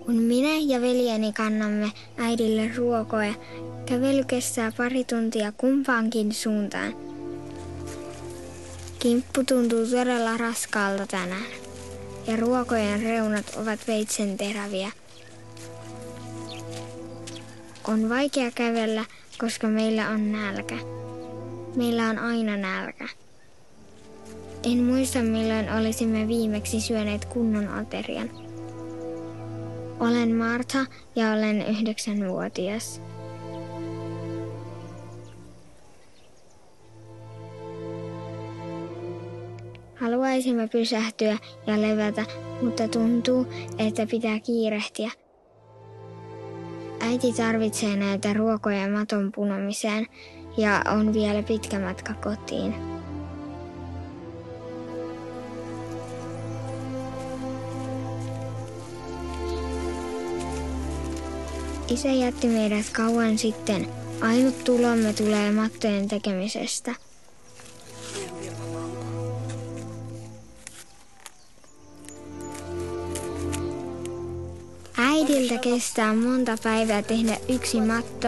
Kun minä ja veljeni kannamme äidille ruokoja, kävely kestää pari tuntia kumpaankin suuntaan. Kimppu tuntuu todella raskaalta tänään, ja ruokojen reunat ovat veitsen teräviä. On vaikea kävellä, koska meillä on nälkä. Meillä on aina nälkä. En muista, milloin olisimme viimeksi syöneet kunnon aterian. Olen Martha ja olen 9-vuotias. Haluaisimme pysähtyä ja levätä, mutta tuntuu, että pitää kiirehtiä. Äiti tarvitsee näitä ruokoja maton punomiseen ja on vielä pitkä matka kotiin. Isä jätti meidät kauan sitten. Ainut tulomme tulee mattojen tekemisestä. Äidiltä kestää monta päivää tehdä yksi matto,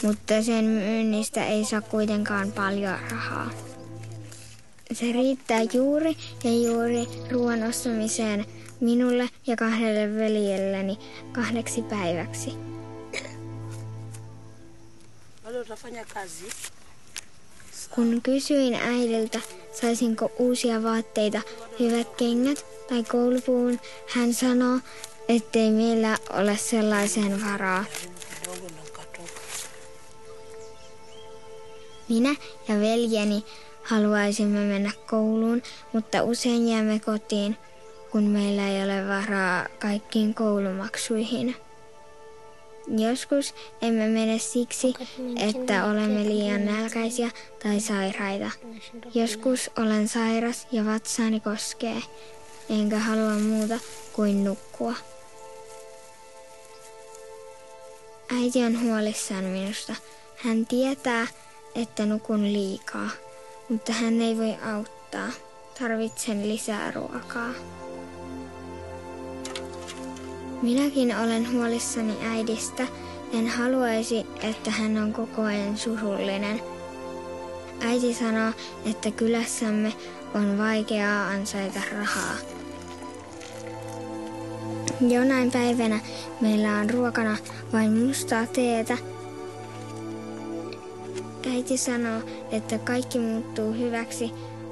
mutta sen myynnistä ei saa kuitenkaan paljon rahaa. Se riittää juuri ruoan ostamiseen minulle ja 2 veljelleni 2 päiväksi. Kun kysyin äidiltä, saisinko uusia vaatteita, hyvät kengät tai koulupuvun, hän sanoo, ettei meillä ole sellaisen varaa. Minä ja veljeni haluaisimme mennä kouluun, mutta usein jäämme kotiin, kun meillä ei ole varaa kaikkiin koulumaksuihin. Joskus emme mene siksi, että olemme liian nälkäisiä tai sairaita. Joskus olen sairas ja vatsaani koskee, enkä halua muuta kuin nukkua. Äiti on huolissaan minusta. Hän tietää, että nukun liikaa, mutta hän ei voi auttaa. Tarvitsen lisää ruokaa. Minäkin olen huolissani äidistä. En haluaisi, että hän on koko ajan surullinen. Äiti sanoo, että kylässämme on vaikeaa ansaita rahaa. Jonain päivänä meillä on ruokana vain mustaa teetä. Äiti sanoo, että kaikki muuttuu hyväksi,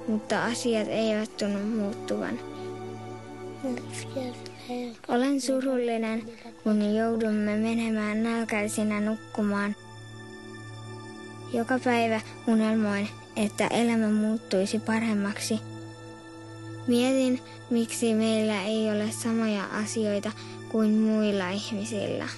mutta asiat eivät tunnu muuttuvan. Olen surullinen, kun joudumme menemään nälkäisinä nukkumaan. Joka päivä unelmoin, että elämä muuttuisi paremmaksi. Mietin, miksi meillä ei ole samoja asioita kuin muilla ihmisillä.